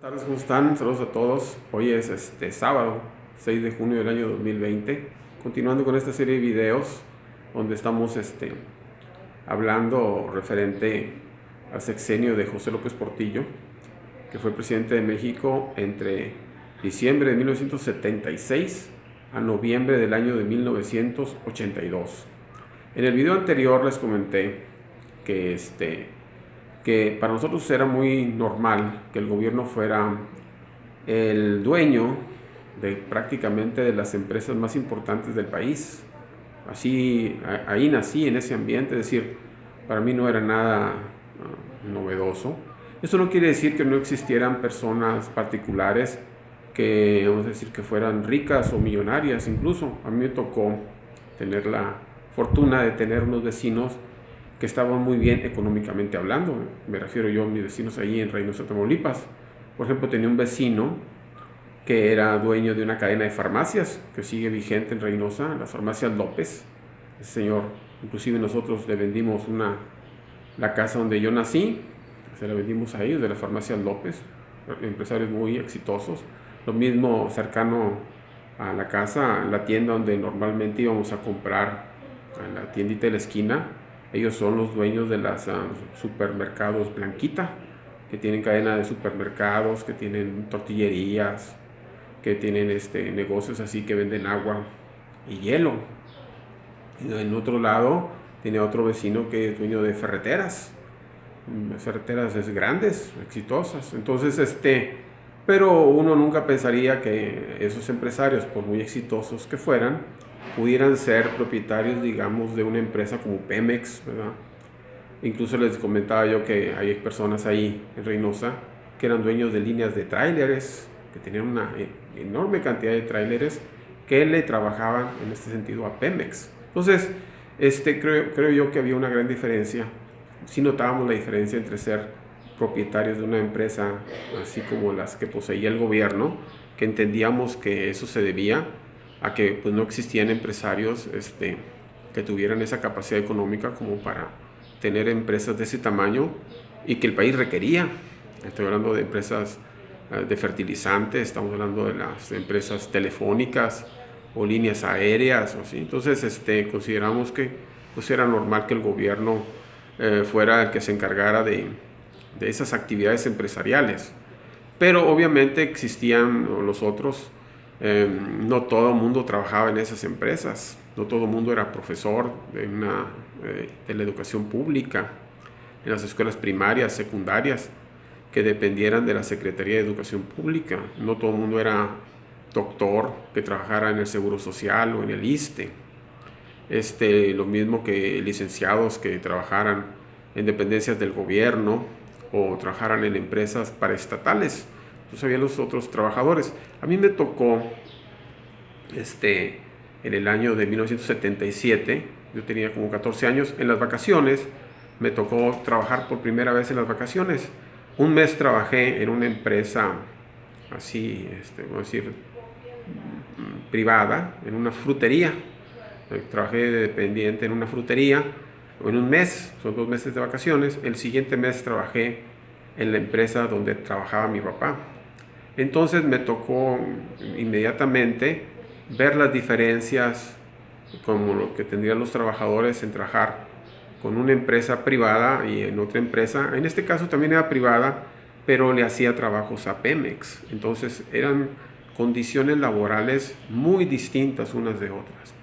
Buenas tardes, ¿cómo están? Saludos a todos. Hoy es sábado, 6 de junio del año 2020. Continuando con esta serie de videos donde estamos hablando referente al sexenio de José López Portillo, que fue presidente de México entre diciembre de 1976 a noviembre del año de 1982. En el video anterior les comenté que que para nosotros era muy normal que el gobierno fuera el dueño de prácticamente de las empresas más importantes del país. Así, ahí nací en ese ambiente, es decir, para mí no era nada novedoso. Eso no quiere decir que no existieran personas particulares que, vamos a decir, que fueran ricas o millonarias incluso. A mí me tocó tener la fortuna de tener unos vecinos que estaban muy bien económicamente hablando. Me refiero yo a mis vecinos allí en Reynosa, Tamaulipas. Por ejemplo, tenía un vecino que era dueño de una cadena de farmacias que sigue vigente en Reynosa, las farmacias López. Ese señor, inclusive nosotros le vendimos la casa donde yo nací, se la vendimos a ellos, de las farmacias López, empresarios muy exitosos. Lo mismo cercano a la casa, la tienda donde normalmente íbamos a comprar, a la tiendita de la esquina. Ellos son los dueños de las supermercados Blanquita, que tienen cadena de supermercados, que tienen tortillerías, que tienen negocios así que venden agua y hielo. Y en otro lado tiene otro vecino que es dueño de ferreteras es grandes, exitosas. Entonces, pero uno nunca pensaría que esos empresarios, por muy exitosos que fueran, pudieran ser propietarios, digamos, de una empresa como Pemex, ¿verdad? Incluso les comentaba yo que hay personas ahí en Reynosa que eran dueños de líneas de tráileres, que tenían una enorme cantidad de tráileres que le trabajaban en este sentido a Pemex. Entonces, creo yo que había una gran diferencia. Sí notábamos la diferencia entre ser propietarios de una empresa, así como las que poseía el gobierno, que entendíamos que eso se debía a que pues, no existían empresarios que tuvieran esa capacidad económica como para tener empresas de ese tamaño y que el país requería. Estoy hablando de empresas de fertilizantes, estamos hablando de las empresas telefónicas o líneas aéreas o así. Entonces consideramos que pues, era normal que el gobierno fuera el que se encargara de esas actividades empresariales. Pero obviamente existían los otros. No todo el mundo trabajaba en esas empresas, no todo el mundo era profesor de la educación pública, en las escuelas primarias, secundarias, que dependieran de la Secretaría de Educación Pública. No todo el mundo era doctor que trabajara en el Seguro Social o en el ISSSTE. Lo mismo que licenciados que trabajaran en dependencias del gobierno o trabajaran en empresas paraestatales. Entonces había los otros trabajadores. A mí me tocó en el año de 1977, yo tenía como 14 años, en las vacaciones me tocó trabajar por primera vez en las vacaciones. Un mes trabajé en una empresa así, vamos a decir, privada, en una frutería. Trabajé de dependiente en una frutería en un mes, son 2 meses de vacaciones. El siguiente mes trabajé en la empresa donde trabajaba mi papá. Entonces me tocó inmediatamente ver las diferencias como lo que tendrían los trabajadores en trabajar con una empresa privada y en otra empresa. En este caso también era privada, pero le hacía trabajos a Pemex. Entonces eran condiciones laborales muy distintas unas de otras.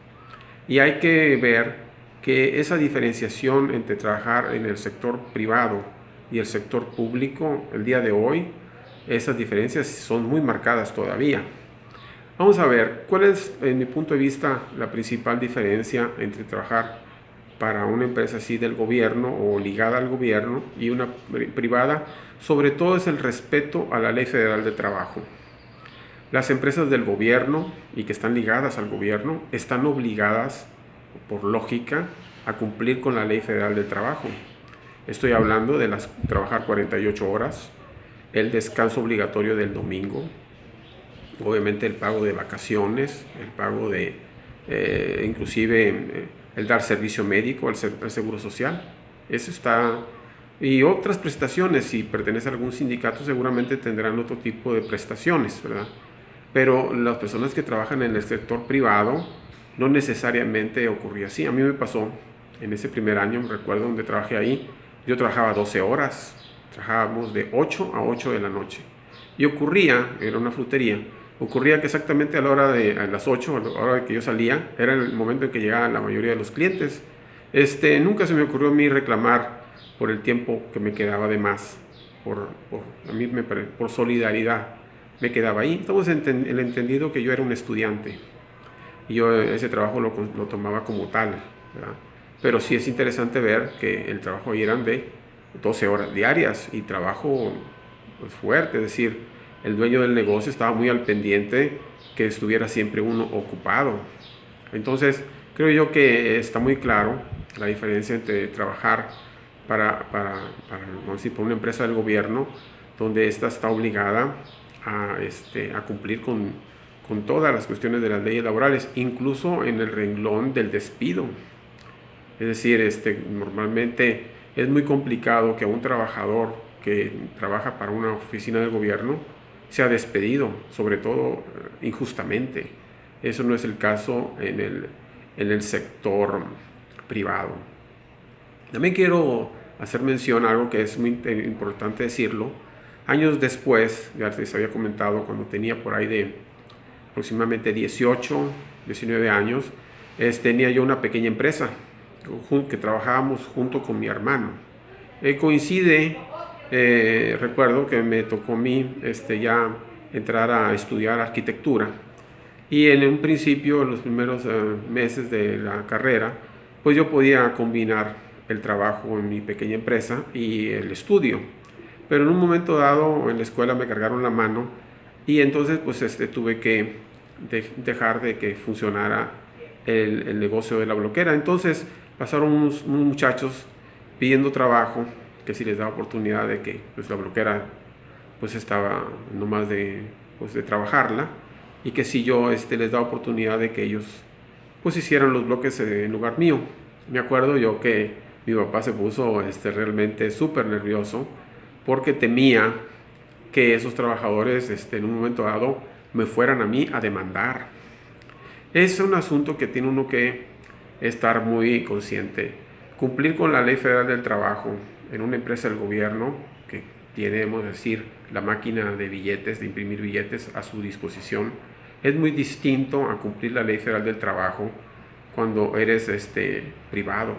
Y hay que ver que esa diferenciación entre trabajar en el sector privado y el sector público, el día de hoy, esas diferencias son muy marcadas todavía. Vamos a ver cuál es, en mi punto de vista, la principal diferencia entre trabajar para una empresa así del gobierno o ligada al gobierno y una privada. Sobre todo es el respeto a la Ley Federal de Trabajo. Las empresas del gobierno y que están ligadas al gobierno están obligadas, por lógica, a cumplir con la Ley Federal del Trabajo. Estoy hablando de trabajar 48 horas, el descanso obligatorio del domingo, obviamente el pago de vacaciones, el pago de inclusive el dar servicio médico al seguro social. Eso está Y otras prestaciones, si pertenece a algún sindicato, seguramente tendrán otro tipo de prestaciones, ¿verdad? Pero las personas que trabajan en el sector privado, no necesariamente ocurría así. A mí me pasó en ese primer año, me recuerdo donde trabajé ahí, yo trabajaba 12 horas, trabajábamos de 8 a 8 de la noche. Y ocurría, era una frutería, ocurría que exactamente a las 8, a la hora de que yo salía, era el momento en que llegaban la mayoría de los clientes. Nunca se me ocurrió a mí reclamar por el tiempo que me quedaba de más, a mí por solidaridad me quedaba ahí. Estamos en el entendido que yo era un estudiante y yo ese trabajo lo tomaba como tal, ¿verdad? Pero sí es interesante ver que el trabajo ahí eran de 12 horas diarias y trabajo pues, fuerte, es decir, el dueño del negocio estaba muy al pendiente que estuviera siempre uno ocupado. Entonces, creo yo que está muy claro la diferencia entre trabajar vamos a decir, para una empresa del gobierno, donde ésta está obligada a cumplir con todas las cuestiones de las leyes laborales, incluso en el renglón del despido. Es decir, normalmente es muy complicado que un trabajador que trabaja para una oficina del gobierno sea despedido, sobre todo injustamente. Eso no es el caso en el sector privado. También quiero hacer mención a algo que es muy importante decirlo. Años después, ya les había comentado, cuando tenía por ahí de aproximadamente 18, 19 años, tenía yo una pequeña empresa que trabajábamos junto con mi hermano. Recuerdo que me tocó a mí ya entrar a estudiar arquitectura y en un principio, en los primeros meses de la carrera, pues yo podía combinar el trabajo en mi pequeña empresa y el estudio. Pero en un momento dado en la escuela me cargaron la mano y entonces pues tuve que dejar de que funcionara el negocio de la bloquera. Entonces pasaron unos muchachos pidiendo trabajo, que si les daba oportunidad de que pues, la bloquera pues estaba nomás de trabajarla y que si yo les daba oportunidad de que ellos pues hicieran los bloques en lugar mío. Me acuerdo yo que mi papá se puso realmente súper nervioso porque temía que esos trabajadores en un momento dado me fueran a mí a demandar. Es un asunto que tiene uno que estar muy consciente. Cumplir con la Ley Federal del Trabajo en una empresa del gobierno que tiene, debemos decir, la máquina de billetes, de imprimir billetes a su disposición, es muy distinto a cumplir la Ley Federal del Trabajo cuando eres privado.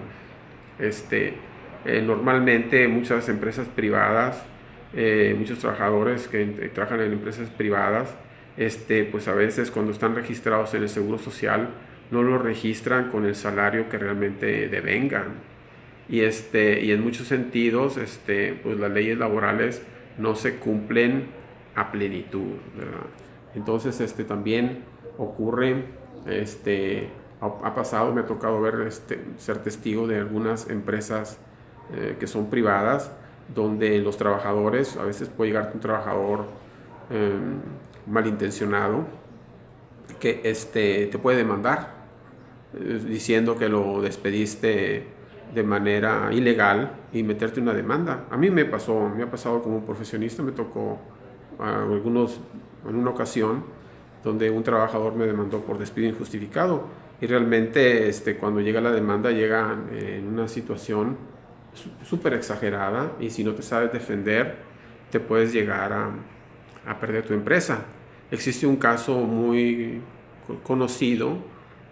Normalmente muchas empresas privadas, muchos trabajadores que trabajan en empresas privadas, pues a veces cuando están registrados en el Seguro Social no lo registran con el salario que realmente devengan. Y en muchos sentidos, pues las leyes laborales no se cumplen a plenitud, ¿verdad? Entonces, también ocurre, ha pasado, me ha tocado ver, ser testigo de algunas empresas que son privadas, donde los trabajadores, a veces puede llegar un trabajador eh, malintencionado que te puede demandar diciendo que lo despediste de manera ilegal y meterte una demanda. A mí me ha pasado como profesionista, me tocó en una ocasión donde un trabajador me demandó por despido injustificado y realmente cuando llega la demanda llega en una situación súper exagerada y si no te sabes defender te puedes llegar a perder tu empresa. Existe un caso muy conocido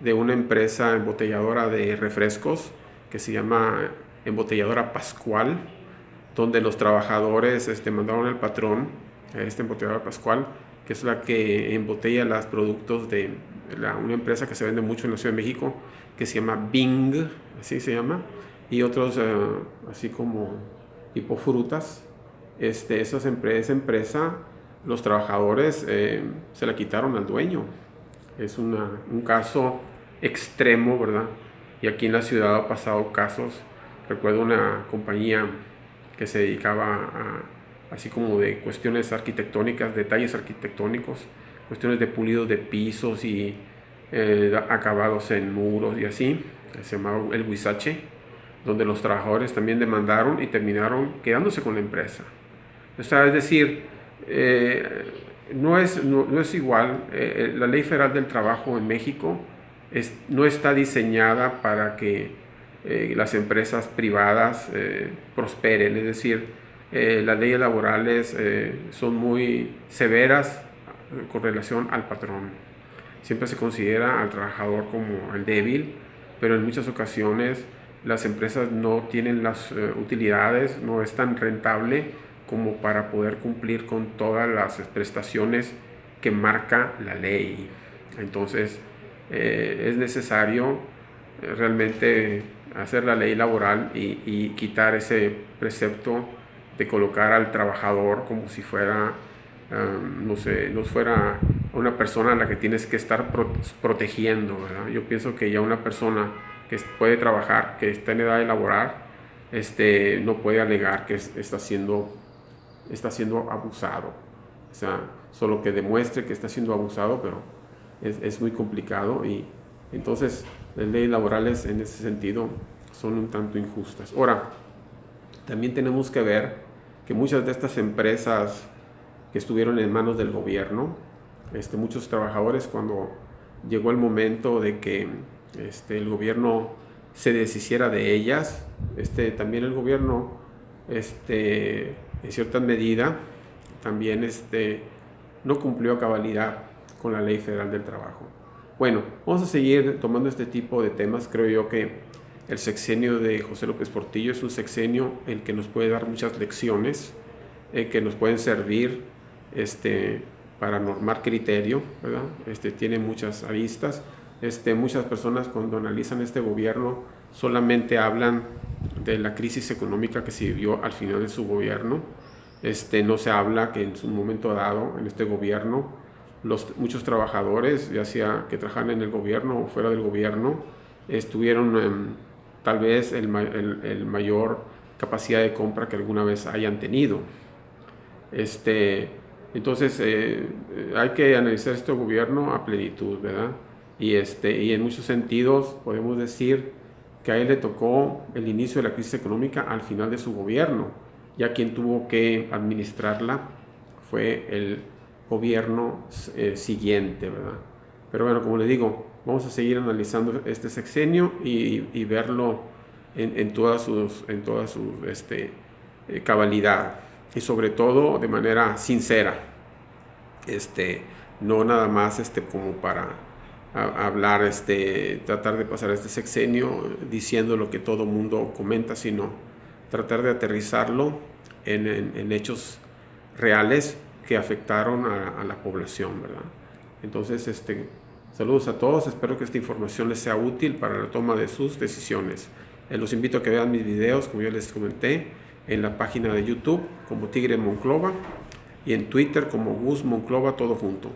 de una empresa embotelladora de refrescos que se llama Embotelladora Pascual, donde los trabajadores mandaron al patrón, a esta embotelladora Pascual, que es la que embotella los productos de una empresa que se vende mucho en la Ciudad de México, que se llama Bing, así se llama, y otros así como tipo frutas. Esa empresa, los trabajadores se la quitaron al dueño. Es un caso extremo, ¿verdad? Y aquí en la ciudad ha pasado casos. Recuerdo una compañía que se dedicaba así como de cuestiones arquitectónicas, detalles arquitectónicos, cuestiones de pulidos de pisos y acabados en muros y así. Se llamaba el Huizache. donde los trabajadores también demandaron y terminaron quedándose con la empresa. O sea, es decir, no es igual. La Ley Federal del Trabajo en México no está diseñada para que las empresas privadas prosperen. Es decir, las leyes laborales son muy severas con relación al patrón. Siempre se considera al trabajador como el débil, pero en muchas ocasiones las empresas no tienen las utilidades, no es tan rentable como para poder cumplir con todas las prestaciones que marca la ley. Entonces es necesario realmente hacer la ley laboral y quitar ese precepto de colocar al trabajador como si fuera, no sé, no fuera una persona a la que tienes que estar protegiendo, ¿verdad? Yo pienso que ya una persona que puede trabajar, que está en edad de laborar, no puede alegar que está siendo abusado. O sea, solo que demuestre que está siendo abusado, pero es muy complicado, y entonces las leyes laborales en ese sentido son un tanto injustas. Ahora, también tenemos que ver que muchas de estas empresas que estuvieron en manos del gobierno, muchos trabajadores, cuando llegó el momento de que el gobierno se deshiciera de ellas, también el gobierno en cierta medida también no cumplió a cabalidad con la Ley Federal del Trabajo. Bueno, vamos a seguir tomando este tipo de temas. Creo yo que el sexenio de José López Portillo es un sexenio en el que nos puede dar muchas lecciones que nos pueden servir para normar criterio, ¿verdad? Tiene muchas aristas. Muchas personas, cuando analizan este gobierno, solamente hablan de la crisis económica que se vivió al final de su gobierno. No se habla que en su momento dado, en este gobierno, muchos trabajadores, ya sea que trabajan en el gobierno o fuera del gobierno, tuvieron tal vez el mayor capacidad de compra que alguna vez hayan tenido. Entonces hay que analizar este gobierno a plenitud, ¿verdad? Y en muchos sentidos podemos decir que a él le tocó el inicio de la crisis económica al final de su gobierno. Ya quien tuvo que administrarla fue el gobierno siguiente, ¿verdad? Pero bueno, como les digo, vamos a seguir analizando este sexenio y verlo en toda su cabalidad, y sobre todo de manera sincera, no nada más como para hablar, tratar de pasar este sexenio diciendo lo que todo mundo comenta, sino tratar de aterrizarlo en hechos reales que afectaron a la población, ¿verdad? Entonces, saludos a todos, espero que esta información les sea útil para la toma de sus decisiones. Los invito a que vean mis videos, como yo les comenté, en la página de YouTube como Tigre Monclova y en Twitter como Gus Monclova, todo junto.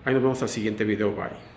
Ahí nos vemos al siguiente video, bye.